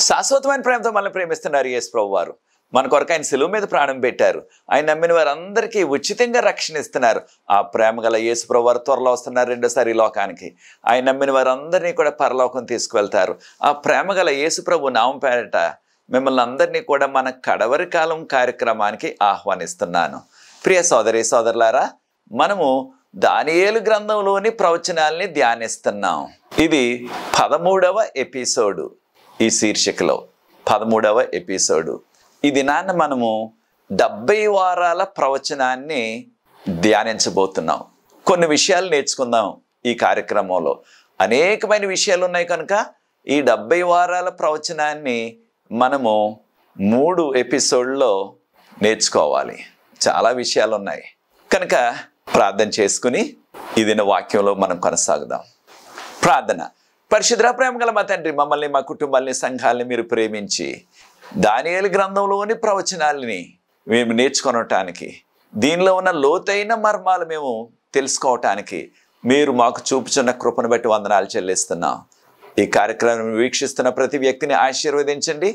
శాశ్వతమైన ప్రేమతో మనల్ని ప్రేమిస్తున్నారు యేసు ప్రభువారు. మన కొరకు ఆయన సిలువ మీద ప్రాణం పెట్టారు. ఆయన నమ్మిన వారందరికీ ఉచితంగా రక్షణ ఇస్తున్నారు. ఆ ప్రేమ గల యేసు ప్రభువారు త్వరలో వస్తున్నారు రెండోసారి ఈ లోకానికి. ఆయన నమ్మిన వారందరినీ కూడా పరలోకం తీసుకువెళ్తారు. ఆ ప్రేమ గల యేసు ప్రభు నామం పేరిట మిమ్మల్ని అందరినీ కూడా మన కడవరి కాలం కార్యక్రమానికి ఆహ్వానిస్తున్నాను. ప్రియ సోదరి సోదరులారా, మనము దానియేలు గ్రంథంలోని ప్రవచనాల్ని ధ్యానిస్తున్నాం. ఇది 13వ ఎపిసోడు. ఈ శీర్షికలో 13వ ఎపిసోడు. ఈ దినాన్న మనము 70 వారాల ప్రవచనాన్ని ధ్యానించబోతున్నాం. కొన్ని విషయాలు నేర్చుకుందాం. ఈ కార్యక్రమంలో అనేకమైన విషయాలు ఉన్నాయి కనుక ఈ 70 వారాల ప్రవచనాన్ని మనము 3 ఎపిసోడ్లో నేర్చుకోవాలి. చాలా విషయాలు ఉన్నాయి కనుక ప్రార్థన చేసుకుని ఈ దిన వాక్యంలో మనం కొనసాగుదాం. ప్రార్థన. పరిశుద్ధ ప్రేమ గల మా తండ్రి, మమ్మల్ని, మా కుటుంబాలని, సంఘాలని మీరు ప్రేమించి దానియేలు గ్రంథంలోని ప్రవచనాలని మేము నేర్చుకోవటానికి, దీనిలో ఉన్న లోతైన మర్మాలు మేము తెలుసుకోవటానికి మీరు మాకు చూపుచున్న కృపను బట్టి వందనాలు చెల్లిస్తున్నాం. ఈ కార్యక్రమం వీక్షిస్తున్న ప్రతి వ్యక్తిని ఆశీర్వదించండి.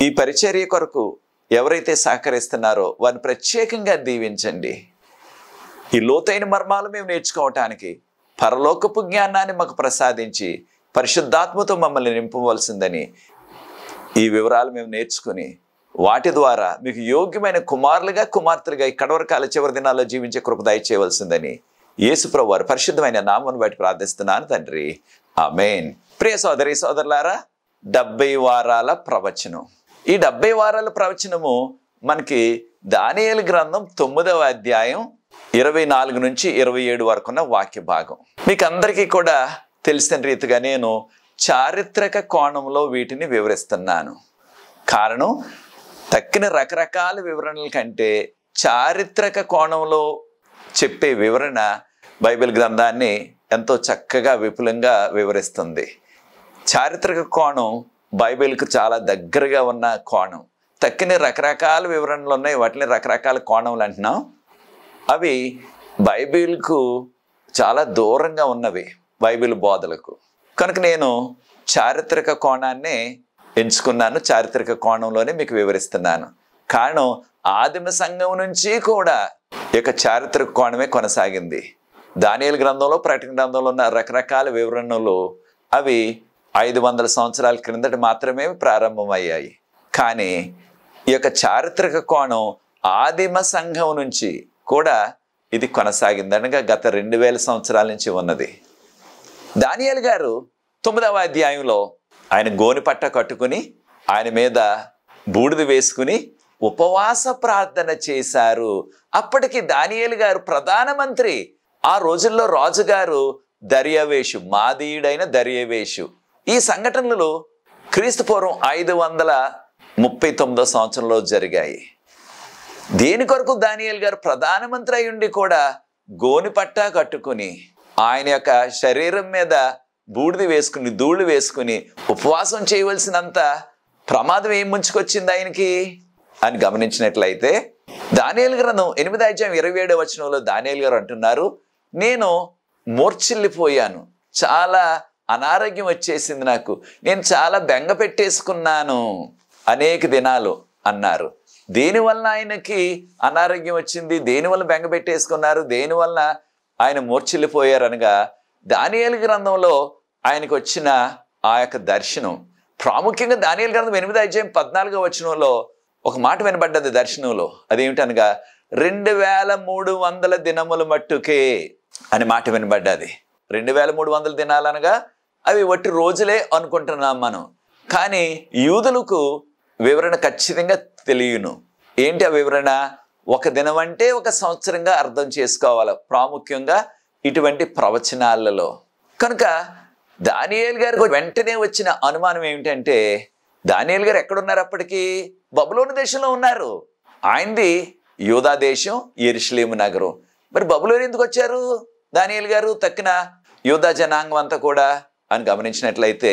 ఈ పరిచర్య కొరకు ఎవరైతే సహకరిస్తున్నారో వారిని ప్రత్యేకంగా దీవించండి. ఈ లోతైన మర్మాలు మేము నేర్చుకోవటానికి పరలోకపు జ్ఞానాన్ని మాకు ప్రసాదించి పరిశుద్ధాత్మతో మమ్మల్ని నింపవలసిందని, ఈ వివరాలు మేము నేర్చుకుని వాటి ద్వారా మీకు యోగ్యమైన కుమారులుగా, కుమార్తెలుగా ఈ కడవరకాల చివరి దినాల్లో జీవించే కృప దయచేయవలసిందని యేసు ప్రభువు వారి పరిశుద్ధమైన నామమును బట్టి ప్రార్థిస్తున్నాను తండ్రి. ఆమేన్. ప్రియ సోదరి సోదరులారా, 70 వారాల ప్రవచనం. ఈ 70 వారాల ప్రవచనము మనకి దానియేలు గ్రంథం 9వ అధ్యాయం 24 నుంచి 27 వరకు ఉన్న వాక్య భాగం. మీకు అందరికీ కూడా తెలిసిన రీతిగా నేను చారిత్రక కోణంలో వీటిని వివరిస్తున్నాను. కారణం, తక్కిన రకరకాల వివరణల కంటే చారిత్రక కోణంలో చెప్పే వివరణ బైబిల్ గ్రంథాన్ని ఎంతో చక్కగా విపులంగా వివరిస్తుంది. చారిత్రక కోణం బైబిల్కు చాలా దగ్గరగా ఉన్న కోణం. తక్కిన రకరకాల వివరణలు ఉన్నాయి, వాటిని రకరకాల కోణంలు అంటున్నాం. అవి బైబిల్కు చాలా దూరంగా ఉన్నవి, బైబిల్ బోధలకు. కనుక నేను చారిత్రక కోణాన్ని ఎంచుకున్నాను. చారిత్రక కోణంలోనే మీకు వివరిస్తున్నాను. కారణం, ఆదిమ సంఘం నుంచి కూడా ఈ యొక్క చారిత్రక కోణమే కొనసాగింది. దానియేలు గ్రంథంలో, ప్రకటన గ్రంథంలో ఉన్న రకరకాల వివరణలు అవి 500 సంవత్సరాల క్రిందట మాత్రమే ప్రారంభమయ్యాయి. కానీ ఈ యొక్క చారిత్రక కోణం ఆదిమ సంఘం నుంచి కూడా ఇది కొనసాగింది. అనగా గత 2000 సంవత్సరాల నుంచి ఉన్నది. దానియేలు గారు 9వ అధ్యాయంలో ఆయన గోనిపట్ట కట్టుకుని ఆయన మీద బూడిద వేసుకుని ఉపవాస ప్రార్థన చేశారు. అప్పటికి దానియేలు గారు ప్రధానమంత్రి. ఆ రోజుల్లో రాజుగారు దర్యావేషు, మాదీయుడైన దర్యావేషు. ఈ సంఘటనలు క్రీస్తు పూర్వం 539వ సంవత్సరంలో జరిగాయి. దేని కొరకు దానియేలు గారు ప్రధానమంత్రి అయ్యుండి కూడా గోనిపట్ట కట్టుకుని ఆయన యొక్క శరీరం మీద బూడిద వేసుకుని, ధూళి వేసుకుని ఉపవాసం చేయవలసినంత ప్రమాదం ఏం ముంచుకొచ్చింది ఆయనకి అని గమనించినట్లయితే, దానియేలు గ్రంథం 8వ అధ్యాయం 27వ వచనంలో దానియేలు గారు అంటున్నారు, నేను మూర్ఛిల్లిపోయాను, చాలా అనారోగ్యం వచ్చేసింది నాకు, నేను చాలా బెంగ పెట్టేసుకున్నాను అనేక దినాలు అన్నారు. దేనివల్ల ఆయనకి అనారోగ్యం వచ్చింది, దేనివల్ల బెంగ పెట్టేసుకున్నారు, దేనివల్ల ఆయన మూర్ఛిల్లిపోయారు అనగా, దానియేలు గ్రంథంలో ఆయనకు వచ్చిన ఆ యొక్క దర్శనం. ప్రాముఖ్యంగా దానియేలు గ్రంథం 8వ అధ్యాయం 14వ వచనంలో ఒక మాట వినబడ్డది దర్శనంలో. అదేమిటనగా 2300 దినముల మట్టుకే అని మాట వినబడ్డది. 2300 దినాలు అనగా అవి వట్టి రోజులే అనుకుంటున్నాం మనం. కానీ యూదులకు వివరణ ఖచ్చితంగా తెలియను. ఏంటి ఆ వివరణ? ఒక దినం అంటే ఒక సంవత్సరంగా అర్థం చేసుకోవాలి, ప్రాముఖ్యంగా ఇటువంటి ప్రవచనాలలో. కనుక దానియేలు గారికి వెంటనే వచ్చిన అనుమానం ఏమిటంటే, దానియేలు గారు ఎక్కడున్నారు? అప్పటికి బబులోను దేశంలో ఉన్నారు. ఆయనది యూదా దేశం, యెరూషలేము నగరం. మరి బబులోను ఎందుకు వచ్చారు దానియేలు గారు, తక్కిన యూదా జనాంగం అంతా కూడా అని గమనించినట్లయితే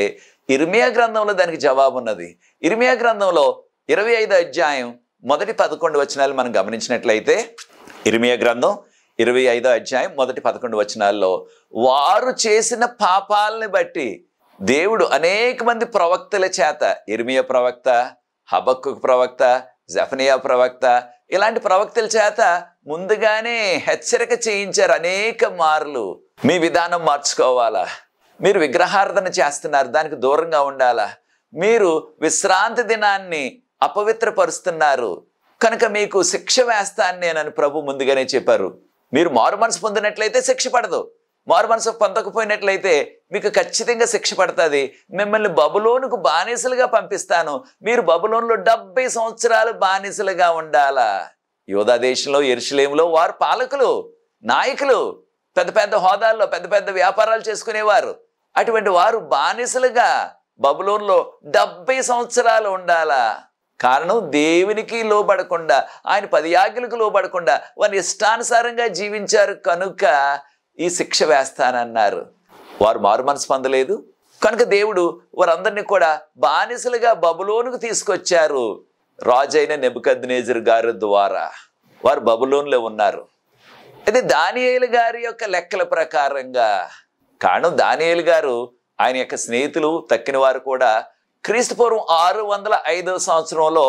ఇర్మియా గ్రంథంలో దానికి జవాబు ఉన్నది. ఇర్మియా గ్రంథంలో 25వ అధ్యాయం మొదటి 11 వచనాలు మనం గమనించినట్లయితే, ఇర్మియా గ్రంథం 25వ అధ్యాయం మొదటి 11 వచనాల్లో, వారు చేసిన పాపాలని బట్టి దేవుడు అనేక మంది ప్రవక్తల చేత, ఇర్మియా ప్రవక్త, హబక్కూకు ప్రవక్త, జెఫనియా ప్రవక్త, ఇలాంటి ప్రవక్తల చేత ముందుగానే హెచ్చరిక చేయించారు అనేక మార్లు. మీ విధానం మార్చుకోవాలా, మీరు విగ్రహారాధన చేస్తున్నారు, దానికి దూరంగా ఉండాలా, మీరు విశ్రాంతి దినాన్ని అపవిత్రపరుస్తున్నారు కనుక మీకు శిక్ష వేస్తాను నేనని ప్రభు ముందుగానే చెప్పారు. మీరు మారు మనసు పొందినట్లయితే శిక్ష పడదు, మారు మనసు పొందకపోయినట్లయితే మీకు ఖచ్చితంగా శిక్ష పడుతుంది. మిమ్మల్ని బబులోనుకు బానిసలుగా పంపిస్తాను, మీరు బబులోనులో 70 సంవత్సరాలు బానిసలుగా ఉండాలా. యూదా దేశంలో యెరూషలేములో వారు పాలకులు, నాయకులు, పెద్ద పెద్ద హోదాల్లో పెద్ద పెద్ద వ్యాపారాలు చేసుకునేవారు. అటువంటి వారు బానిసలుగా బబులోనులో 70 సంవత్సరాలు ఉండాలా. కారణం దేవునికి లోబడకుండా, ఆయన 10 ఆజ్ఞలకు లోబడకుండా వారి ఇష్టానుసారంగా జీవించారు కనుక ఈ శిక్ష వేస్తానన్నారు. వారు మారు మనసు పొందలేదు కనుక దేవుడు వారందరినీ కూడా బానిసలుగా బబులోనుకు తీసుకొచ్చారు. రాజైన నెబుకద్నెజరు గారి ద్వారా వారు బబులోనులో ఉన్నారు. అయితే దానియేలు గారి యొక్క లెక్కల ప్రకారంగా, కారణం దానియేలు గారు ఆయన యొక్క స్నేహితులు తక్కిన వారు కూడా క్రీస్తుపూర్వం 605వ సంవత్సరంలో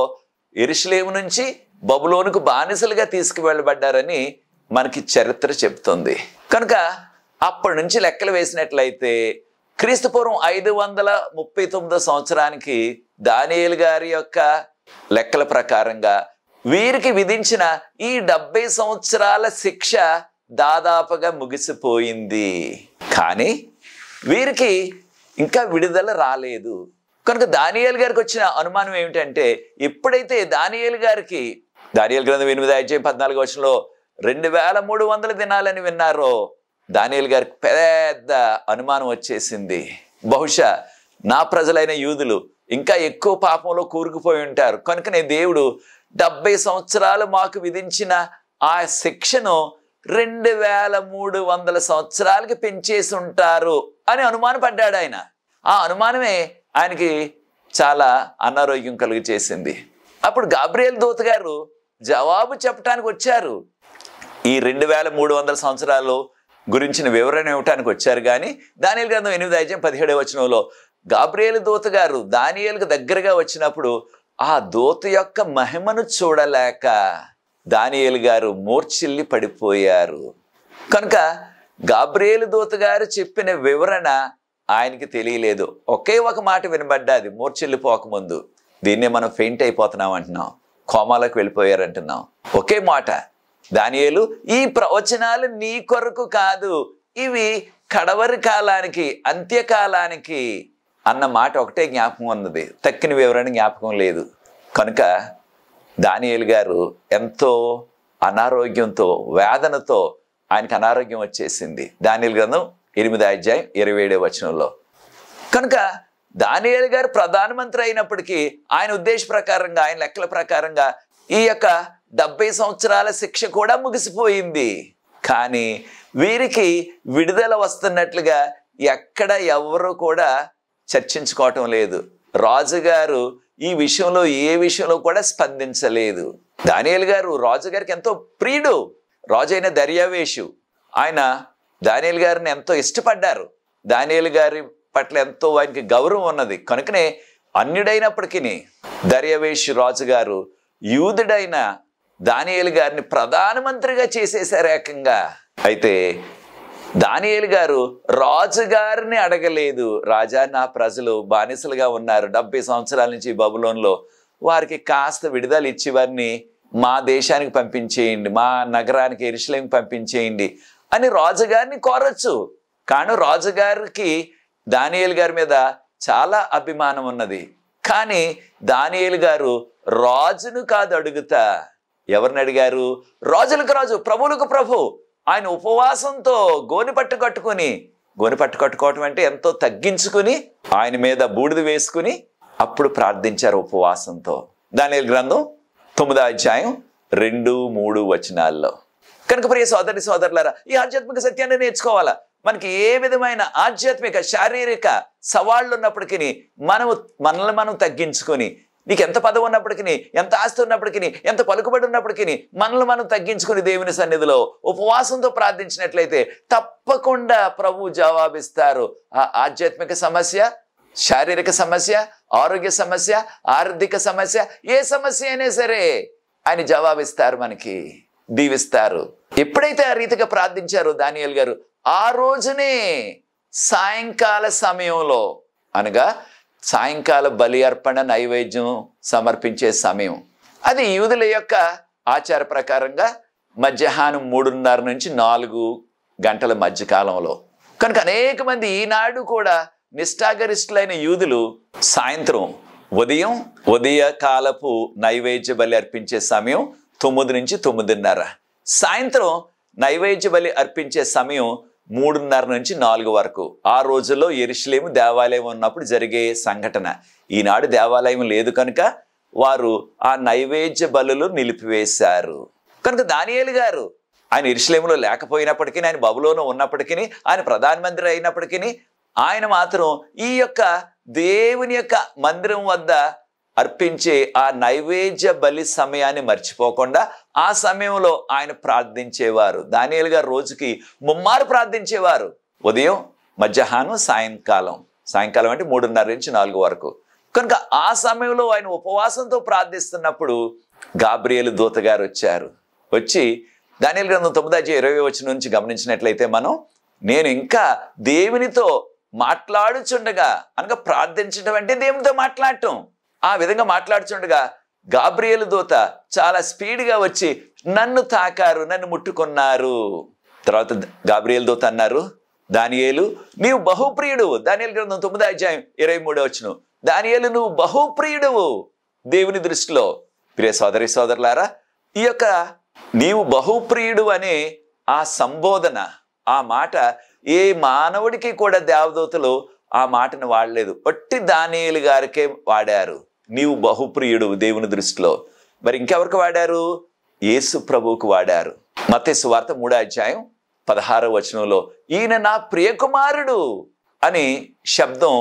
యెరూషలేము నుంచి బబులోనుకు బానిసలుగా తీసుకువెళ్ళబడ్డారని మనకి చరిత్ర చెప్తుంది. కనుక అప్పటి నుంచి లెక్కలు వేసినట్లయితే క్రీస్తుపూర్వం 539 సంవత్సరానికి దానియేలు గారి యొక్క లెక్కల ప్రకారంగా వీరికి విధించిన ఈ 70 సంవత్సరాల శిక్ష దాదాపుగా ముగిసిపోయింది. కానీ వీరికి ఇంకా విడుదల రాలేదు. కనుక దానియేలు గారికి వచ్చిన అనుమానం ఏమిటంటే, ఎప్పుడైతే దానియేలు గారికి దానియేలు గ్రంథం 8వ అధ్యాయం 14వ వచనంలో 2300 దినాలని విన్నారో, దానియేలు గారికి పెద్ద అనుమానం వచ్చేసింది. బహుశా నా ప్రజలైన యూదులు ఇంకా ఎక్కువ పాపంలో కూరుకుపోయి ఉంటారు కనుకనే దేవుడు 70 సంవత్సరాలు మాకు విధించిన ఆ శిక్షను 2300 సంవత్సరాలకి పెంచేసి ఉంటారు అని అనుమానపడ్డాడు ఆయన. ఆ అనుమానమే ఆయనకి చాలా అనారోగ్యం కలుగు చేసింది. అప్పుడు గాబ్రియేలు దూత గారు జవాబు చెప్పడానికి వచ్చారు. ఈ 2300 సంవత్సరాలు గురించిన వివరణ ఇవ్వటానికి వచ్చారు. కానీ దానియేలు గ్రంథం 8వ అధ్యాయం 17వ వచనంలో గాబ్రియేలు దూత గారు దానియేలుకు దగ్గరగా వచ్చినప్పుడు ఆ దూత యొక్క మహిమను చూడలేక దానియేలు గారు మూర్ఛిల్లి పడిపోయారు. కనుక గాబ్రియేలు దూత గారు చెప్పిన వివరణ ఆయనకి తెలియలేదు. ఒకే ఒక మాట వినబడ్డాది మూర్ఛిల్లిపోకముందు. దీన్నే మనం ఫెయింట్ అయిపోతున్నాం అంటున్నాం, కోమాలకు వెళ్ళిపోయారంటున్నాం. ఒకే మాట, దానియేలు ఈ ప్రవచనాలు నీ కొరకు కాదు, ఇవి కడవరి కాలానికి, అంత్యకాలానికి అన్న మాట ఒకటే జ్ఞాపకం ఉన్నది, తక్కిన వివరణ జ్ఞాపకం లేదు. కనుక దానియేలు గారు ఎంతో అనారోగ్యంతో, వేదనతో ఆయనకు అనారోగ్యం వచ్చేసింది. దానియేలు గ్రంథం 8వ అధ్యాయం 27వ వచనంలో. కనుక దానియేలు గారు ప్రధానమంత్రి అయినప్పటికీ ఆయన ఉద్దేశ ప్రకారంగా, ఆయన లెక్కల ప్రకారంగా ఈ యొక్క 70 సంవత్సరాల శిక్ష కూడా ముగిసిపోయింది. కానీ వీరికి విడుదల వస్తున్నట్లుగా ఎక్కడ ఎవరు కూడా చర్చించుకోవటం లేదు. రాజుగారు ఈ విషయంలో ఏ విషయంలో కూడా స్పందించలేదు. దానియేలు గారు రాజుగారికి ఎంతో ప్రియుడు. రాజు అయిన దర్యావేషు ఆయన దానియేలు గారిని ఎంతో ఇష్టపడ్డారు. దానియేలు గారి పట్ల ఎంతో ఆయనకి గౌరవం ఉన్నది. కనుకనే అన్యుడైనప్పటికీ దర్యావేషు రాజుగారు యూదుడైన దానియేలు గారిని ప్రధానమంత్రిగా చేసేశారు ఏకంగా. అయితే దానియేలు గారు రాజుగారిని అడగలేదు, రాజా నా ప్రజలు బానిసలుగా ఉన్నారు 70 సంవత్సరాల నుంచి బబులోన్లో, వారికి కాస్త విడుదల ఇచ్చి వారిని మా దేశానికి పంపించేయండి, మా నగరానికి యెరూషలేముకి పంపించేయండి అని రాజుగారిని కోరొచ్చు. కానీ రాజుగారికి దానియేలు గారి మీద చాలా అభిమానం ఉన్నది. కానీ దానియేలు గారు రాజును కాదు అడుగుతా, ఎవరిని అడిగారు? రాజులకు రాజు, ప్రభువులకు ప్రభు. ఆయన ఉపవాసంతో గోనెపట్టు కట్టుకోవటం అంటే ఎంతో తగ్గించుకుని ఆయన మీద బూడిద వేసుకుని అప్పుడు ప్రార్థించారు ఉపవాసంతో. దానియేలు గ్రంథం 9వ అధ్యాయం 2-3 వచనాల్లో. కనుక ప్రియ సోదరి సోదరులారా, ఈ ఆధ్యాత్మిక సత్యాన్ని నేర్చుకోవాలా. మనకి ఏ విధమైన ఆధ్యాత్మిక శారీరక సవాళ్ళు ఉన్నప్పటికీ మనల్ని మనం తగ్గించుకొని, నీకు ఎంత పదవి ఉన్నప్పటికీ, ఎంత ఆస్తి ఉన్నప్పటికీ, ఎంత పలుకుబడి ఉన్నప్పటికీ మనల్ని మనం తగ్గించుకుని దేవుని సన్నిధిలో ఉపవాసంతో ప్రార్థించినట్లయితే తప్పకుండా ప్రభు జవాబిస్తారు. ఆ ఆధ్యాత్మిక సమస్య శారీరక సమస్య, ఆరోగ్య సమస్య, ఆర్థిక సమస్య, ఏ సమస్య అయినా సరే ఆయన జవాబిస్తారు, మనకి దీవిస్తారు. ఎప్పుడైతే ఆ రీతిగా ప్రార్థించారో దానియేలు గారు, ఆ రోజునే సాయంకాల సమయంలో, అనగా సాయంకాల బలి అర్పణ నైవేద్యం సమర్పించే సమయం, అది యూదుల యొక్క ఆచార ప్రకారంగా మధ్యాహ్నం 3:30 నుంచి 4 గంటల మధ్యకాలంలో. కనుక అనేక మంది ఈనాడు కూడా నిష్ఠాగరిష్ఠులైన యూదులు సాయంత్రం ఉదయ కాలపు నైవేద్య బలి అర్పించే సమయం 9 నుంచి 9:30, సాయంత్రం నైవేద్య బలి అర్పించే సమయం 3:30 నుంచి 4 వరకు. ఆ రోజుల్లో యెరూషలేము దేవాలయం ఉన్నప్పుడు జరిగే సంఘటన. ఈనాడు దేవాలయం లేదు కనుక వారు ఆ నైవేద్య బలులు నిలిపివేశారు. కనుక దానియేలు గారు ఆయన యెరూషలేములో లేకపోయినప్పటికీ, ఆయన బబులోను ఉన్నప్పటికీ, ఆయన ప్రధానమంత్రి అయినప్పటికీ, ఆయన మాత్రం ఈ యొక్క దేవుని యొక్క మందిరం వద్ద అర్పించే ఆ నైవేద్య బలి సమయాన్ని మర్చిపోకుండా ఆ సమయంలో ఆయన ప్రార్థించేవారు. దానియేలు గారు రోజుకి 3 మారు ప్రార్థించేవారు. ఉదయం, మధ్యాహ్నం, సాయంకాలం అంటే 3:30 నుంచి 4 వరకు. కనుక ఆ సమయంలో ఆయన ఉపవాసంతో ప్రార్థిస్తున్నప్పుడు గాబ్రియేలు దూత గారు వచ్చి దానియేలు గ్రంథం 9:20 నుంచి గమనించినట్లయితే మనం, నేను ఇంకా దేవునితో మాట్లాడుచుండగా, అనగా ప్రార్థించడం అంటే దేవునితో మాట్లాడటం, ఆ విధంగా మాట్లాడుచుండగా గాబ్రియేలు దూత చాలా స్పీడ్గా వచ్చి నన్ను తాకారు, నన్ను ముట్టుకున్నారు. తర్వాత గాబ్రియేలు దూత అన్నారు, దానియేలు నీవు బహుప్రియుడువు. దానియేలు గ్రంథం 9:23 దానియేలు నువ్వు బహుప్రియుడువు దేవుని దృష్టిలో. ప్రియ సోదరి సోదరులారా, ఈ యొక్క నీవు బహుప్రియుడు అనే ఆ సంబోధన, ఆ మాట ఏ మానవుడికి కూడా దేవదూతలు ఆ మాటను వాడలేదు, ఒట్టి దానియేలు గారికే వాడారు. నీవు బహుప్రియుడు దేవుని దృష్టిలో. మరి ఇంకెవరికి వాడారు? యేసు ప్రభువుకు వాడారు. మత్తయి సువార్త 3:16 ఈయన నా ప్రియకుమారుడు అని శబ్దం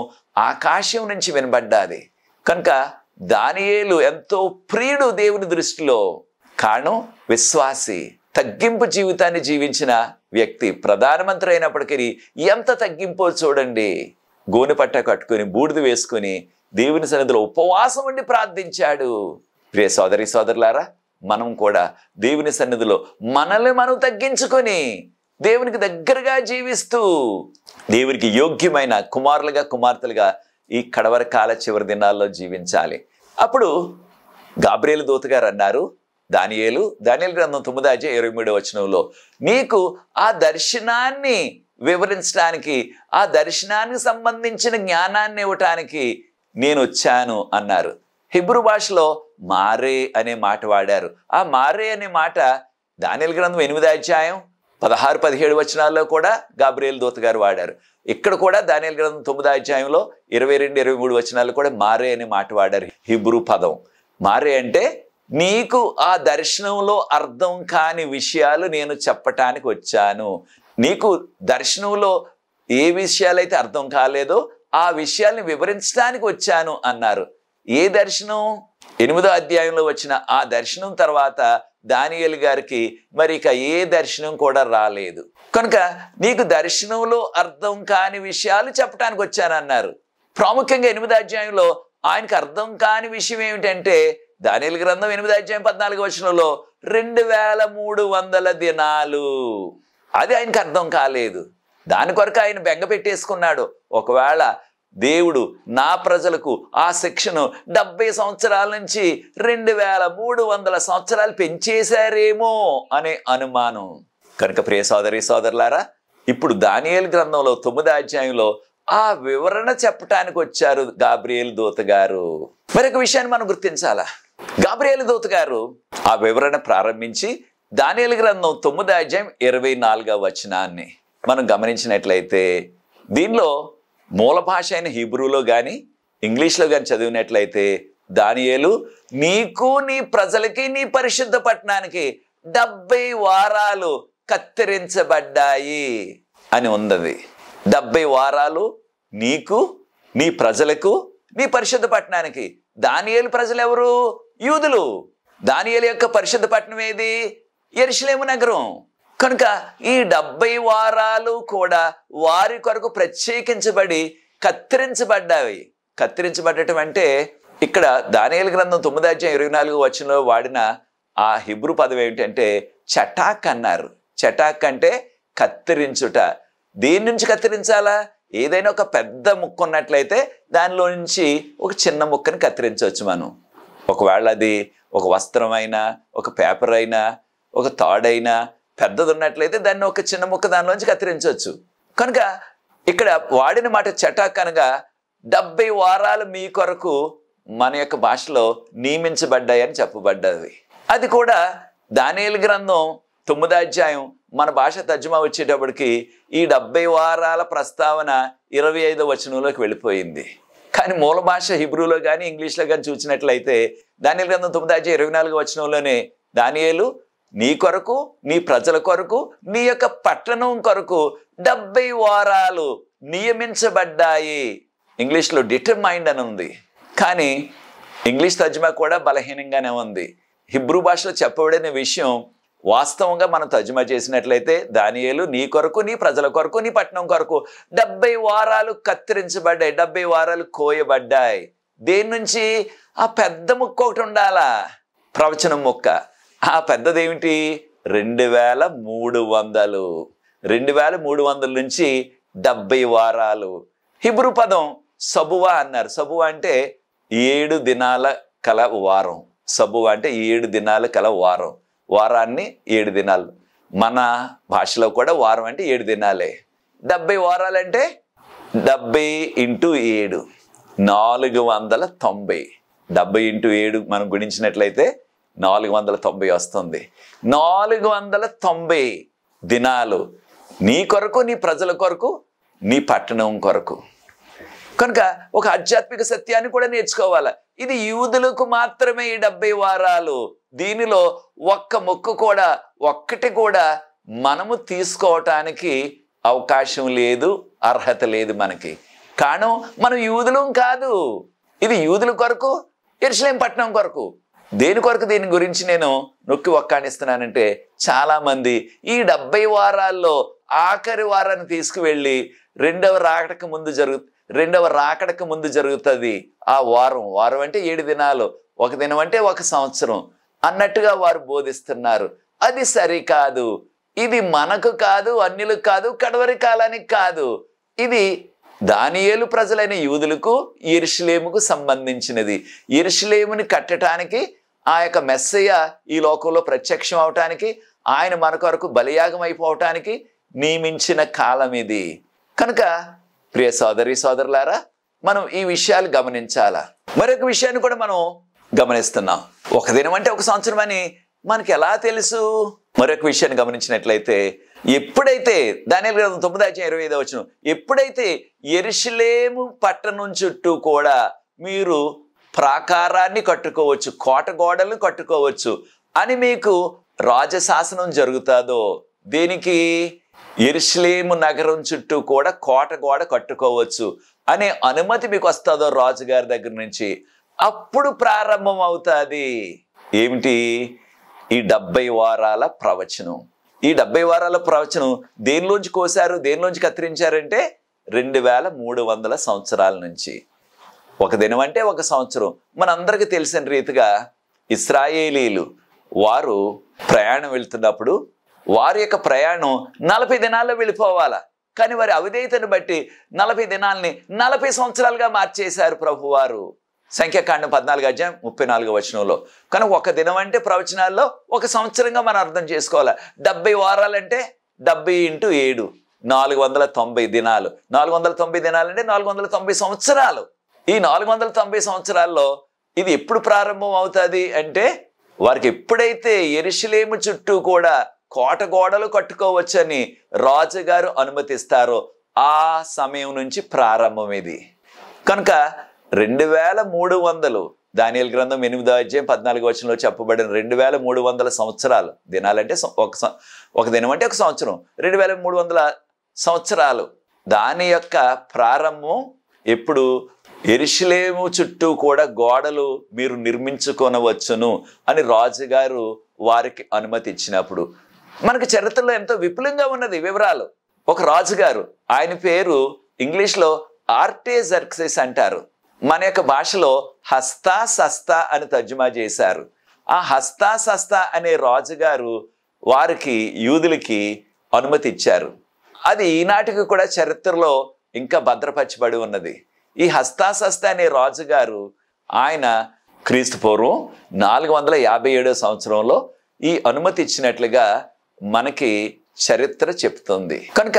ఆకాశం నుంచి వినబడ్డాది. కనుక దానియేలు ఎంతో ప్రియుడు దేవుని దృష్టిలో. కారణం విశ్వాసి, తగ్గింపు జీవితాన్ని జీవించిన వ్యక్తి. ప్రధానమంత్రి అయినప్పటికీ ఎంత తగ్గింపో చూడండి. గోనె పట్ట కట్టుకుని, బూడిద వేసుకుని దేవుని సన్నిధిలో ఉపవాసం ఉండి ప్రార్థించాడు. ప్రియ సోదరి సోదరులారా, మనం కూడా దేవుని సన్నిధిలో మనల్ని మనం తగ్గించుకొని దేవునికి దగ్గరగా జీవిస్తూ దేవునికి యోగ్యమైన కుమారులుగా, కుమార్తెలుగా ఈ కడవరి కాల చివరి దినాల్లో జీవించాలి. అప్పుడు గాబ్రియేలు దూత గారు అన్నారు, దానియేలు గ్రంథం 9:23 నీకు ఆ దర్శనాన్ని వివరించడానికి, ఆ దర్శనానికి సంబంధించిన జ్ఞానాన్ని ఇవ్వటానికి నేను వచ్చాను అన్నారు. హిబ్రూ భాషలో మారే అనే మాట వాడారు. ఆ మారే అనే మాట దానియేలు గ్రంథం 8:16-17 కూడా గాబ్రియేలు దూత గారు వాడారు. ఇక్కడ కూడా దానియేలు గ్రంథం 9:22-23 కూడా మారే అనే మాట వాడారు. హిబ్రూ పదం మారే అంటే నీకు ఆ దర్శనంలో అర్థం కాని విషయాలు నేను చెప్పటానికి వచ్చాను. నీకు దర్శనంలో ఏ విషయాలైతే అర్థం కాలేదో ఆ విషయాల్ని వివరించడానికి వచ్చాను అన్నారు. ఏ దర్శనం? 8వ అధ్యాయంలో వచ్చిన ఆ దర్శనం తర్వాత దానియేలు గారికి మరి ఇక ఏ దర్శనం కూడా రాలేదు. కనుక నీకు దర్శనంలో అర్థం కాని విషయాలు చెప్పడానికి వచ్చానన్నారు. ప్రాముఖ్యంగా 8వ అధ్యాయంలో ఆయనకు అర్థం కాని విషయం ఏమిటంటే, దానియేలు గ్రంథం 8:14 2300 దినాలు, అది ఆయనకు అర్థం కాలేదు. దాని కొరకు ఆయన బెంగ పెట్టేసుకున్నాడు. ఒకవేళ దేవుడు నా ప్రజలకు ఆ శిక్షను 70 సంవత్సరాల నుంచి 2300 సంవత్సరాలు పెంచేశారేమో అనే అనుమానం. కనుక ప్రియ సోదరి సోదరులారా, ఇప్పుడు దానియేలు గ్రంథంలో 9వ అధ్యాయంలో ఆ వివరణ చెప్పటానికి వచ్చారు గాబ్రియేలు దూత గారు. మరొక విషయాన్ని మనం గుర్తించాలా. గాబ్రియేలు దూత గారు ఆ వివరణ ప్రారంభించి దానియేలు గ్రంథం 9:24 మనం గమనించినట్లయితే, దీనిలో మూల భాష అయిన హీబ్రూలో కానీ ఇంగ్లీష్లో కానీ చదివినట్లయితే, దానియేలు నీకు, నీ ప్రజలకి, నీ పరిశుద్ధ పట్టణానికి 70 వారాలు కత్తిరించబడ్డాయి అని ఉన్నది. 70 వారాలు నీకు, నీ ప్రజలకు, నీ పరిశుద్ధ పట్టణానికి. దానియేలు ప్రజలు ఎవరు? యూదులు. దానియేలు యొక్క పరిశుద్ధ పట్టణం ఏది? యెరూషలేము నగరం. కనుక ఈ 70 వారాలు కూడా వారి కొరకు ప్రత్యేకించబడి కత్తిరించబడ్డాయి. కత్తిరించబడటం అంటే ఇక్కడ దానియేలు గ్రంథం 9:24 వాడిన ఆ హిబ్రూ పదం ఏమిటంటే చటాక్ అన్నారు. చటాక్ అంటే కత్తిరించుట. దేని నుంచి కత్తిరించాలా? ఏదైనా ఒక పెద్ద ముక్క ఉన్నట్లయితే దానిలో నుంచి ఒక చిన్న ముక్కని కత్తిరించవచ్చు మనం. ఒకవేళ అది ఒక వస్త్రం అయినా, ఒక పేపర్ అయినా, ఒక తాడైనా పెద్దది ఉన్నట్లయితే దాన్ని ఒక చిన్న ముక్క దానిలోంచి కత్తిరించవచ్చు. కనుక ఇక్కడ వాడిన మాట చటాక్ అనగా 70 వారాలు మీ కొరకు మన యొక్క భాషలో నియమించబడ్డాయని చెప్పబడ్డది. అది కూడా దానియేలు గ్రంథం 9వ అధ్యాయం మన భాష తర్జుమా వచ్చేటప్పటికి ఈ 70 వారాల ప్రస్తావన 25వ వచనంలోకి వెళ్ళిపోయింది. కానీ మూల భాష హిబ్రూలో కానీ ఇంగ్లీష్లో కానీ చూసినట్లయితే దానియేలు గ్రంథం 9వ అధ్యాయం 24వ వచనంలోనే దానియేలు నీ కొరకు, నీ ప్రజల కొరకు, నీ యొక్క పట్టణం కొరకు 70 వారాలు నియమించబడ్డాయి. ఇంగ్లీష్లో డిటర్మైండ్ అని ఉంది, కానీ ఇంగ్లీష్ తర్జుమా కూడా బలహీనంగానే ఉంది. హిబ్రూ భాషలో చెప్పబడిన విషయం వాస్తవంగా మనం తర్జుమా చేసినట్లయితే దానియేలు నీ కొరకు, నీ ప్రజల కొరకు, నీ పట్టణం కొరకు 70 వారాలు కత్తిరించబడ్డాయి, 70 వారాలు కోయబడ్డాయి. దేని నుంచి? ఆ పెద్ద ముక్క ఒకటి ఉండాలా, ప్రవచనం ముక్క. ఆ పెద్దదేమిటి? 2300. 2300 నుంచి 70 వారాలు. హిబ్రూ పదం సబువా అన్నారు. సబువా అంటే 7 దినాల కల వారం. సబువా అంటే 7 దినాల కల వారం. వారాన్ని 7 దినాలు. మన భాషలో కూడా వారం అంటే 7 దినాలే. 70 వారాలంటే 70 × 7 490. 70 × 7 మనం గుణించినట్లయితే 490 వస్తుంది. 490 దినాలు నీ కొరకు, నీ ప్రజల కొరకు, నీ పట్టణం కొరకు. కనుక ఒక ఆధ్యాత్మిక సత్యాన్ని కూడా నేర్చుకోవాలి. ఇది యూదులకు మాత్రమే ఈ 70 వారాలు. దీనిలో ఒక్క ముక్క కూడా, ఒక్కటి కూడా మనము తీసుకోవటానికి అవకాశం లేదు, అర్హత లేదు మనకి. కారణం మనం యూదులం కాదు. ఇది యూదుల కొరకు, యెరూషలేము పట్టణం కొరకు. దేని కొరకు? దీని గురించి నేను నొక్కి ఒక్కానిస్తున్నానంటే చాలామంది ఈ 70 వారాల్లో ఆఖరి వారాన్ని తీసుకువెళ్ళి రెండవ రాకడకు ముందు జరుగుతుంది ఆ వారం. వారం అంటే 7 దినాలు, ఒక దినం అంటే ఒక సంవత్సరం అన్నట్టుగా వారు బోధిస్తున్నారు. అది సరికాదు. ఇది మనకు కాదు, అన్యులకు కాదు, కడవరి కాలానికి కాదు. ఇది దానియేలు ప్రజలైన యూదులకు, యెరూషలేముకు సంబంధించినది. యెరూషలేముని కట్టడానికి, ఆ యొక్క మెస్సయ్య ఈ లోకంలో ప్రత్యక్షం అవటానికి, ఆయన మన కొరకు బలియాగం అయిపోవటానికి నియమించిన కాలం ఇది. కనుక ప్రియ సోదరి సోదరులారా, మనం ఈ విషయాలు గమనించాలా. మరొక విషయాన్ని కూడా మనం గమనిస్తున్నాం. ఒక దినం అంటే ఒక సంవత్సరం అని మనకి ఎలా తెలుసు? మరొక విషయాన్ని గమనించినట్లయితే, ఎప్పుడైతే దానియేలు గ్రంథం 9:25 ఎప్పుడైతే యెరూషలేము పట్టణం చుట్టూ కూడా మీరు ప్రాకారాన్ని కట్టుకోవచ్చు, కోట గోడలను కట్టుకోవచ్చు అని మీకు రాజశాసనం జరుగుతుందో, దేనికి? యెరూషలేము నగరం చుట్టూ కూడా కోట గోడ కట్టుకోవచ్చు అనే అనుమతి మీకు వస్తుందో రాజుగారి దగ్గర నుంచి, అప్పుడు ప్రారంభం అవుతుంది. ఏమిటి? ఈ 70 వారాల ప్రవచనం. ఈ 70 వారాల ప్రవచనం దేనిలోంచి కోసారు, దేనిలోంచి కత్తిరించారంటే 2300 సంవత్సరాల నుంచి. ఒక దినం అంటే ఒక సంవత్సరం. మనందరికీ తెలిసిన రీతిగా ఇశ్రాయేలీలు వారు ప్రయాణం వెళ్తున్నప్పుడు వారి యొక్క ప్రయాణం 40 దినాల్లో వెళ్ళిపోవాలా. కానీ వారి అవిధేయతను బట్టి 40 దినాల్ని 40 సంవత్సరాలుగా మార్చేశారు ప్రభువారు. సంఖ్యాకాండం 14:34 కనుక ఒక దినం అంటే ప్రవచనాల్లో ఒక సంవత్సరంగా మనం అర్థం చేసుకోవాలి. 70 వారాలంటే 70 × 7 490 దినాలు. 490 దినాలంటే 490 సంవత్సరాలు. ఈ 490 సంవత్సరాల్లో ఇది ఎప్పుడు ప్రారంభం అవుతుంది అంటే, వారికి ఎప్పుడైతే యెరూషలేము చుట్టూ కూడా కోట గోడలు కట్టుకోవచ్చని రాజుగారు అనుమతిస్తారో ఆ సమయం నుంచి ప్రారంభం ఇది. కనుక 2300 దానియేలు గ్రంథం 8:14 చెప్పబడిన 2300 సంవత్సరాలు. దినాలంటే ఒక దినం అంటే ఒక సంవత్సరం. 2300 సంవత్సరాలు. దాని యొక్క ప్రారంభం ఎప్పుడు? యెరూషలేము చుట్టూ కూడా గోడలు మీరు నిర్మించుకొనవచ్చును అని రాజుగారు వారికి అనుమతి ఇచ్చినప్పుడు. మనకి చరిత్రలో ఎంతో విపులంగా ఉన్నది వివరాలు. ఒక రాజుగారు, ఆయన పేరు ఇంగ్లీష్లో ఆర్టేజర్క్సిస్ అంటారు. మన యొక్క భాషలో హస్తాసస్తా అని తర్జుమా చేశారు. ఆ హస్తాసస్తా అనే రాజుగారు వారికి యూదులకి అనుమతి ఇచ్చారు. అది ఈనాటికి కూడా చరిత్రలో ఇంకా భద్రపరచబడి ఉన్నది. ఈ హస్తాసస్తా అనే రాజుగారు ఆయన క్రీస్తు పూర్వం 457 సంవత్సరంలో ఈ అనుమతి ఇచ్చినట్లుగా మనకి చరిత్ర చెప్తుంది. కనుక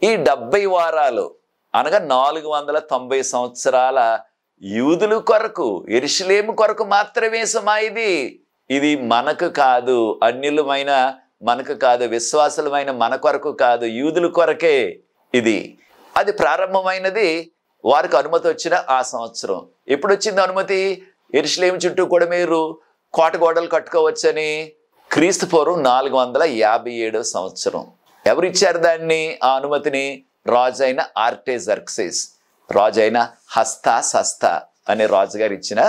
ఈ 70 వారాలు అనగా 490 సంవత్సరాల యూదుల కొరకు, యెరూషలేము కొరకు మాత్రమే సుమా ఇది మనకు కాదు, అన్యులమైన మనకు కాదు, విశ్వాసులమైన మన కొరకు కాదు, యూదుల కొరకే ఇది. అది ప్రారంభమైనది వారికి అనుమతి వచ్చిన ఆ సంవత్సరం. ఎప్పుడు వచ్చింది అనుమతి? యెరూషలేము చుట్టూ కూడా మీరు కోట గోడలు కట్టుకోవచ్చని క్రీస్తు పూర్వం 457 సంవత్సరం. ఎవరు ఇచ్చారు దాన్ని, ఆ అనుమతిని? రాజైన ఆర్టేజర్క్సిస్, రాజైన హస్తాసస్తా అనే రాజుగారు ఇచ్చిన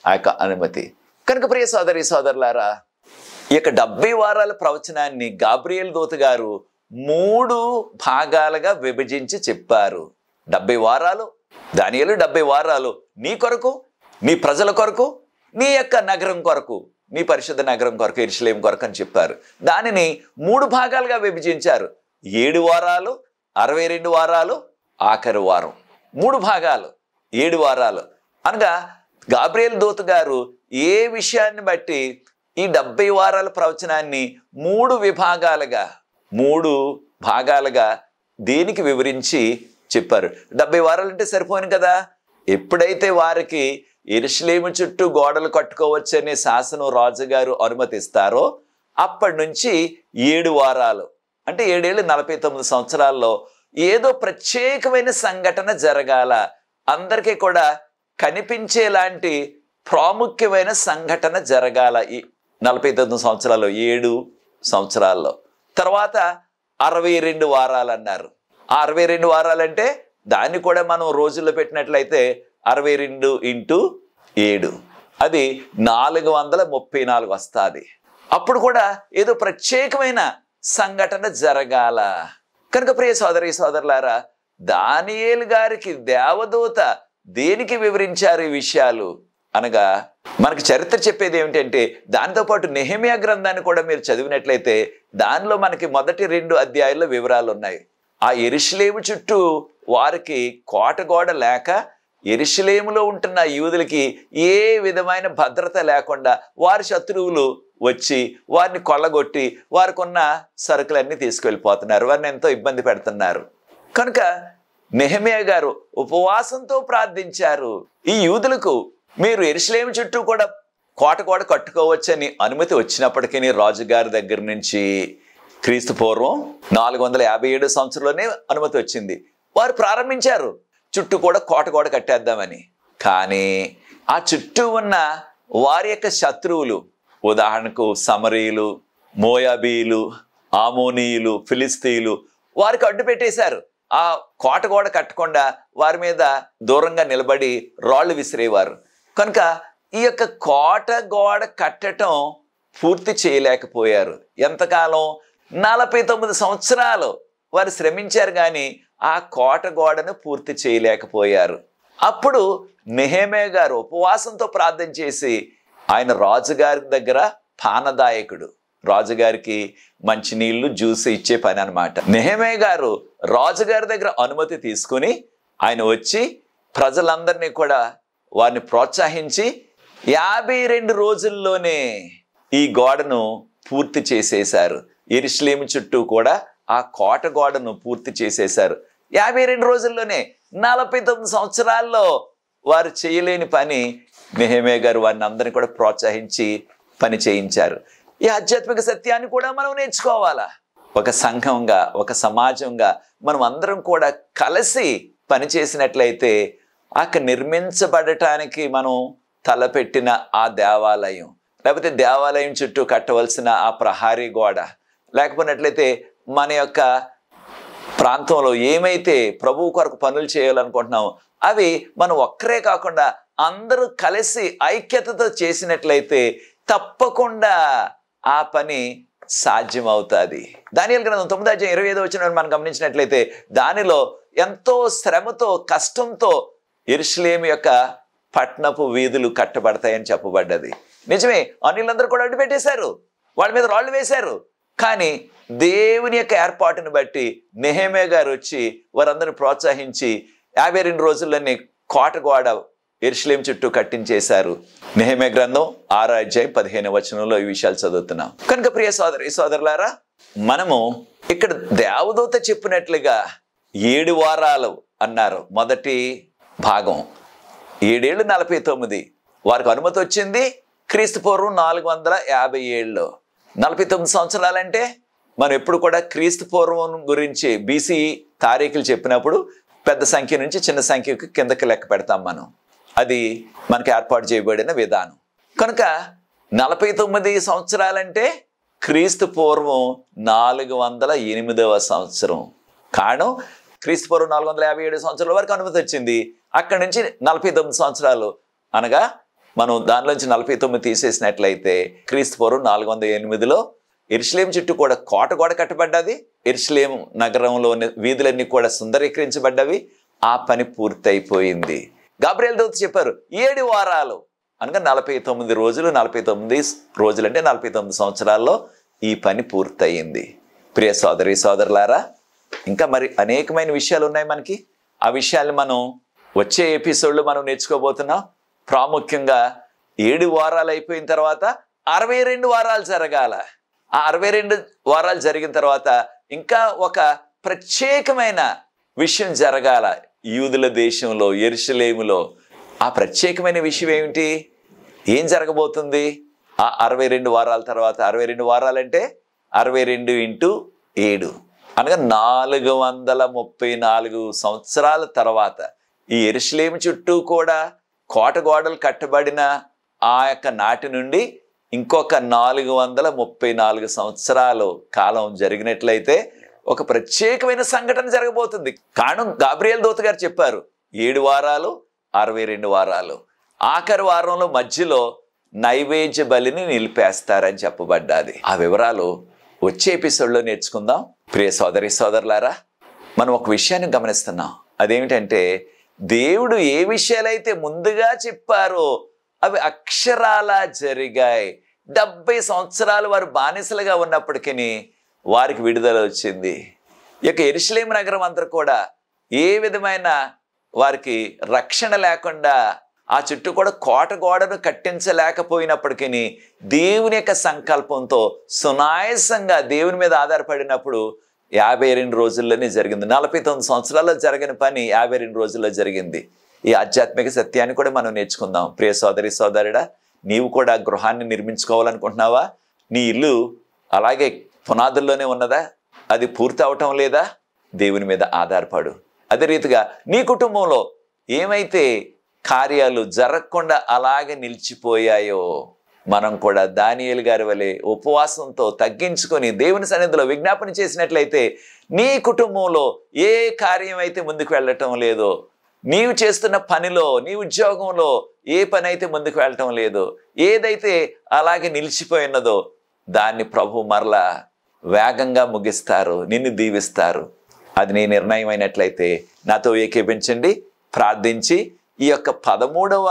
ఆ యొక్క అనుమతి. కనుక ప్రియ సోదరి సోదరులారా, ఈ యొక్క 70 వారాల ప్రవచనాన్ని గాబ్రియేల్ దూత గారు 3 భాగాలుగా విభజించి చెప్పారు. 70 వారాలు దానియేలు, 70 వారాలు నీ కొరకు, నీ ప్రజల కొరకు, నీ యొక్క నగరం కొరకు, నీ పరిశుద్ధ నగరం కొరకు, యెరూషలేము కొరకు అని చెప్పారు. దానిని 3 భాగాలుగా విభజించారు. 7 వారాలు, 62 వారాలు, ఆఖరి వారం. 3 భాగాలు, 7 వారాలు అనగా గాబ్రియేల్ దూత గారు ఏ విషయాన్ని బట్టి ఈ 70 వారాల ప్రవచనాన్ని 3 విభాగాలుగా, 3 భాగాలుగా దేనికి వివరించి చెప్పారు. 70 వారాలు అంటే సరిపోయింది కదా. ఎప్పుడైతే వారికి యెరూషలేము చుట్టూ గోడలు కట్టుకోవచ్చనే శాసనం రాజుగారు అనుమతిస్తారో అప్పటి నుంచి 7 వారాలు అంటే 7 ఏళ్ళు 49 సంవత్సరాల్లో ఏదో ప్రత్యేకమైన సంఘటన జరగాల, అందరికీ కూడా కనిపించేలాంటి ప్రాముఖ్యమైన సంఘటన జరగాల. ఈ 49 సంవత్సరాల్లో, 7 సంవత్సరాల్లో. తర్వాత 62 వారాలు అన్నారు. ఆ 62 వారాలంటే దాన్ని కూడా మనం రోజుల్లో పెట్టినట్లయితే 62 × 7 అది 434 వస్తుంది. అప్పుడు కూడా ఏదో ప్రత్యేకమైన సంఘటన జరగాల. కనుక ప్రియ సోదరి సోదరులారా, దానియేలు గారికి దేవదూత దేనికి వివరించారు ఈ విషయాలు అనగా, మనకి చరిత్ర చెప్పేది ఏమిటంటే, దాంతోపాటు నెహెమ్యా గ్రంథాన్ని కూడా మీరు చదివినట్లయితే దానిలో మనకి మొదటి 2 అధ్యాయాల్లో వివరాలు ఉన్నాయి. ఆ యెరూషలేము చుట్టూ వారికి కోటగోడ లేక, యెరూషలేములో ఉంటున్న యూదులకి ఏ విధమైన భద్రత లేకుండా వారి శత్రువులు వచ్చి వారిని కొల్లగొట్టి వారికి ఉన్న సరుకులన్నీ తీసుకెళ్ళిపోతున్నారు, వారిని ఎంతో ఇబ్బంది పెడుతున్నారు. కనుక నెహెమ్యా గారు ఉపవాసంతో ప్రార్థించారు. ఈ యూదులకు మీరు యెరూషలేము చుట్టూ కూడా కోటగోడ కట్టుకోవచ్చని అనుమతి వచ్చినప్పటికీ రాజుగారి దగ్గర నుంచి క్రీస్తు పూర్వం 457 సంవత్సరంలోనే అనుమతి వచ్చింది. వారు ప్రారంభించారు చుట్టూ కూడా కోటగోడ కట్టేద్దామని. కానీ ఆ చుట్టూ ఉన్న వారి యొక్క శత్రువులు, ఉదాహరణకు సమరీయులు, మోయాబీలు, ఆమోనీయులు, ఫిలిస్తీయులు వారికి అడ్డు పెట్టేశారు. ఆ కోటగోడ కట్టకుండా వారి మీద దూరంగా నిలబడి రాళ్ళు విసిరేవారు. కనుక ఈ యొక్క కోటగోడ కట్టడం పూర్తి చేయలేకపోయారు. ఎంతకాలం? 49 సంవత్సరాలు వారు శ్రమించారు, కానీ ఆ కోటగోడను పూర్తి చేయలేకపోయారు. అప్పుడు నెహెమ్యా గారు ఉపవాసంతో ప్రార్థన చేసి, ఆయన రాజుగారి దగ్గర పానదాయకుడు, రాజుగారికి మంచినీళ్ళు జ్యూస్ ఇచ్చే పని అనమాట. నెహెమ్యా గారు రాజుగారి దగ్గర అనుమతి తీసుకుని ఆయన వచ్చి ప్రజలందరినీ కూడా వారిని ప్రోత్సహించి 52 రోజుల్లోనే ఈ గోడను పూర్తి చేసేశారు. యెరూషలేము చుట్టూ కూడా ఆ కోట గోడను పూర్తి చేసేశారు 52 రోజుల్లోనే. 49 సంవత్సరాల్లో వారు చేయలేని పని నెహెమ్యా గారు వారిని అందరినీ కూడా ప్రోత్సహించి పని చేయించారు. ఈ ఆధ్యాత్మిక సత్యాన్ని కూడా మనం నేర్చుకోవాలా. ఒక సంఘంగా, ఒక సమాజంగా మనం అందరం కూడా కలిసి పనిచేసినట్లయితే అక్కడ నిర్మించబడటానికి మనం తలపెట్టిన ఆ దేవాలయం, లేకపోతే దేవాలయం చుట్టూ కట్టవలసిన ఆ ప్రహారీ గోడ, లేకపోయినట్లయితే మన యొక్క ప్రాంతంలో ఏమైతే ప్రభువు కొరకు పనులు చేయాలనుకుంటున్నామో అవి మనం ఒక్కరే కాకుండా అందరూ కలిసి ఐక్యతతో చేసినట్లయితే తప్పకుండా ఆ పని సాధ్యమవుతుంది. దానియేలు గ్రంథం 9వ అధ్యాయం 25వ వచనం మనం గమనించినట్లయితే దానిలో ఎంతో శ్రమతో కష్టంతో యెరూషలేము యొక్క పట్టణపు వీధులు కట్టబడతాయని చెప్పబడ్డది. నిజమే, అన్యులందరూ కూడా అడ్డు పెట్టేశారు, వాళ్ళ మీద రాళ్ళు వేశారు. కానీ దేవుని యొక్క ఏర్పాటును బట్టి నెహెమ్యా గారు వచ్చి వారందరిని ప్రోత్సహించి 52 రోజుల్లోనే కోటగోడ యెరూషలేము చుట్టూ కట్టించేశారు. నెహెమ్యా గ్రంథం 6వ అధ్యాయం 15వ వచనంలో ఈ విషయాలు చదువుతున్నాం. కనుక ప్రియ సోదరులారా, మనము ఇక్కడ దేవదూత చెప్పినట్లుగా 7 వారాలు అన్నారు. మొదటి భాగం 7 ఏళ్ళు 49 వారికి అనుమతి వచ్చింది. క్రీస్తు పూర్వం 457లో 49 సంవత్సరాలంటే మనం ఎప్పుడు కూడా క్రీస్తు పూర్వం గురించి బీసీ తారీఖులు చెప్పినప్పుడు పెద్ద సంఖ్య నుంచి చిన్న సంఖ్యకు కిందకి లెక్క పెడతాం మనం. అది మనకి ఏర్పాటు చేయబడిన విధానం. కనుక 49 సంవత్సరాలంటే క్రీస్తు పూర్వం 408వ సంవత్సరం. కారణం క్రీస్తు పూర్వం 457 సంవత్సరాల వరకు అనుమతి వచ్చింది. అక్కడి నుంచి 49 సంవత్సరాలు అనగా మనం దానిలోంచి 49 తీసేసినట్లయితే క్రీస్తు పూర్వం 408లో యెరూషలేము చుట్టూ కూడా కోటగోడ కట్టబడ్డది. యెరూషలేము నగరంలోని వీధులన్నీ కూడా సుందరీకరించబడ్డవి. ఆ పని పూర్తయిపోయింది. గాబ్రియెల్ దూత చెప్పారు 7 వారాలు అనగా 49 రోజులు. 49 రోజులు అంటే 49 సంవత్సరాల్లో ఈ పని పూర్తయింది. ప్రియ సోదరులారా, ఇంకా మరి అనేకమైన విషయాలు ఉన్నాయి మనకి. ఆ విషయాలు మనం వచ్చే ఎపిసోడ్లో మనం నేర్చుకోబోతున్నాం. ప్రాముఖ్యంగా 7 వారాలు అయిపోయిన తర్వాత 62 వారాలు జరగాల. ఆ 62 వారాలు జరిగిన తర్వాత ఇంకా ఒక ప్రత్యేకమైన విషయం జరగాల యూదుల దేశంలో, యెరూషలేములో. ఆ ప్రత్యేకమైన విషయం ఏమిటి? ఏం జరగబోతుంది ఆ 62 వారాల తర్వాత? 62 వారాలంటే 62 × 7 అనగా 434 సంవత్సరాల తర్వాత ఈ యెరూషలేము చుట్టూ కూడా కోటగోడలు కట్టబడిన ఆ యొక్క నాటి నుండి ఇంకొక 434 సంవత్సరాలు కాలం జరిగినట్లయితే ఒక ప్రత్యేకమైన సంఘటన జరగబోతుంది. కారణం గాబ్రియెల్ దూత గారు చెప్పారు 7 వారాలు 62 వారాలు. ఆఖరి వారంలో మధ్యలో నైవేద్య బలిని నిలిపేస్తారని చెప్పబడ్డాది. ఆ వివరాలు వచ్చే ఎపిసోడ్లో నేర్చుకుందాం. ప్రియ సోదరులారా, మనం ఒక విషయాన్ని గమనిస్తున్నాం. అదేమిటంటే దేవుడు ఏ విషయాలైతే ముందుగా చెప్పారో అవి అక్షరాలా జరిగాయి. 70 సంవత్సరాలు వారు బానిసలుగా ఉన్నప్పటికీ వారికి విడుదల వచ్చింది. ఈ యొక్క యెరూషలేము నగరం అంతా కూడా ఏ విధమైన వారికి రక్షణ లేకుండా ఆ చుట్టూ కూడా కోటగోడను కట్టించలేకపోయినప్పటికీ దేవుని యొక్క సంకల్పంతో సునాయాసంగా దేవుని మీద ఆధారపడినప్పుడు 52 రోజుల్లోనే జరిగింది. 49 సంవత్సరాల్లో జరగని పని 52 రోజుల్లో జరిగింది. ఈ ఆధ్యాత్మిక సత్యాన్ని కూడా మనం నేర్చుకుందాం. ప్రియ సోదరుడా, నీవు కూడా గృహాన్ని నిర్మించుకోవాలనుకుంటున్నావా? నీ ఇల్లు అలాగే పునాదుల్లోనే ఉన్నదా? అది పూర్తి అవటం లేదా? దేవుని మీద ఆధారపడు. అదే రీతిగా నీ కుటుంబంలో ఏమైతే కార్యాలు జరగకుండా అలాగే నిలిచిపోయాయో మనం కూడా దానియేలు గారి వలె ఉపవాసంతో తగ్గించుకొని దేవుని సన్నిధిలో విజ్ఞాపన చేసినట్లయితే నీ కుటుంబంలో ఏ కార్యం అయితే ముందుకు వెళ్ళటం లేదో, నీవు చేస్తున్న పనిలో, నీ ఉద్యోగంలో ఏ పని అయితే ముందుకు వెళ్ళటం లేదో, ఏదైతే అలాగే నిలిచిపోయినదో దాన్ని ప్రభు మరలా వేగంగా ముగిస్తారు, నిన్ను దీవిస్తారు. అది నీ నిర్ణయం అయినట్లయితే నాతో ఏకీపించండి, ప్రార్థించి ఈ యొక్క 13వ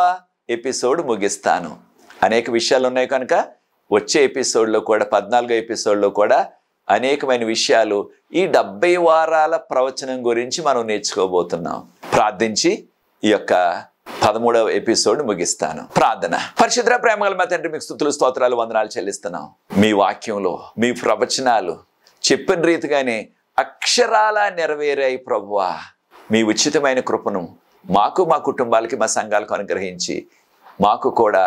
ఎపిసోడ్ ముగిస్తాను. అనేక విషయాలు ఉన్నాయి కనుక వచ్చే ఎపిసోడ్లో కూడా 14వ ఎపిసోడ్లో కూడా అనేకమైన విషయాలు ఈ 70 వారాల ప్రవచనం గురించి మనం నేర్చుకోబోతున్నాం. ప్రార్థించి ఈ యొక్క 13వ ఎపిసోడ్ ముగిస్తాను. ప్రార్థన. పరిశుద్ధ ప్రేమగల మా తండ్రి, మీకు స్తుతులు స్తోత్రాలు వందనాలు చెల్లిస్తున్నాం. మీ వాక్యంలో మీ ప్రవచనాలు చెప్పిన రీతిగానే అక్షరాలా నెరవేరాయి ప్రభువా. మీ ఉచితమైన కృపను మాకు, మా కుటుంబాలకి, మా సంఘాలకు అనుగ్రహించి మాకు కూడా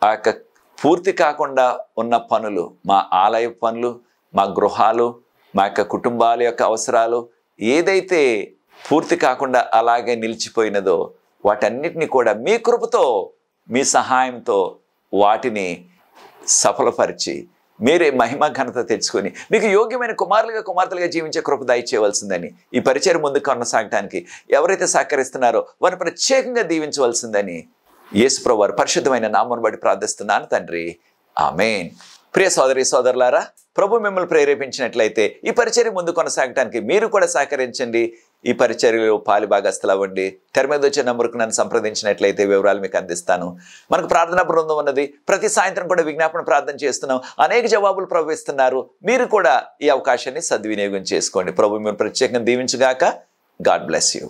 ఆ యొక్క పూర్తి కాకుండా ఉన్న పనులు, మా ఆలయ పనులు, మా గృహాలు, మా యొక్క కుటుంబాల యొక్క అవసరాలు ఏదైతే పూర్తి కాకుండా అలాగే నిలిచిపోయినదో వాటన్నిటిని కూడా మీ కృపతో, మీ సహాయంతో వాటిని సఫలపరిచి మీరే మహిమ ఘనత తెచ్చుకొని మీకు యోగ్యమైన కుమార్తెలుగా జీవించే కృప దయచేయవలసిందని, ఈ పరిచయం ముందుకు కొనసాగడానికి ఎవరైతే సహకరిస్తున్నారో వారిని ప్రత్యేకంగా దీవించవలసిందని యేసుప్రభు వారి పరిశుద్ధమైన నామమును బట్టి ప్రార్థిస్తున్నాను తండ్రి. ఆమేన్. ప్రియ సోదరులారా, ప్రభు మిమ్మల్ని ప్రేరేపించినట్లయితే ఈ పరిచర్య ముందు కొనసాగటానికి మీరు కూడా సహకరించండి. ఈ పరిచర్యలో పాలుభాగస్తులు అవ్వండి. తెర మీద వచ్చే నంబర్కు నన్ను సంప్రదించినట్లయితే వివరాలు మీకు అందిస్తాను. మనకు ప్రార్థనా బృందం ఉన్నది. ప్రతి సాయంత్రం కూడా విజ్ఞాపన ప్రార్థన చేస్తున్నాం. అనేక జవాబులు ప్రభు ఇస్తున్నారు. మీరు కూడా ఈ అవకాశాన్ని సద్వినియోగం చేసుకోండి. ప్రభు మిమ్మల్ని ప్రత్యేకంగా దీవించుగాక. God bless you.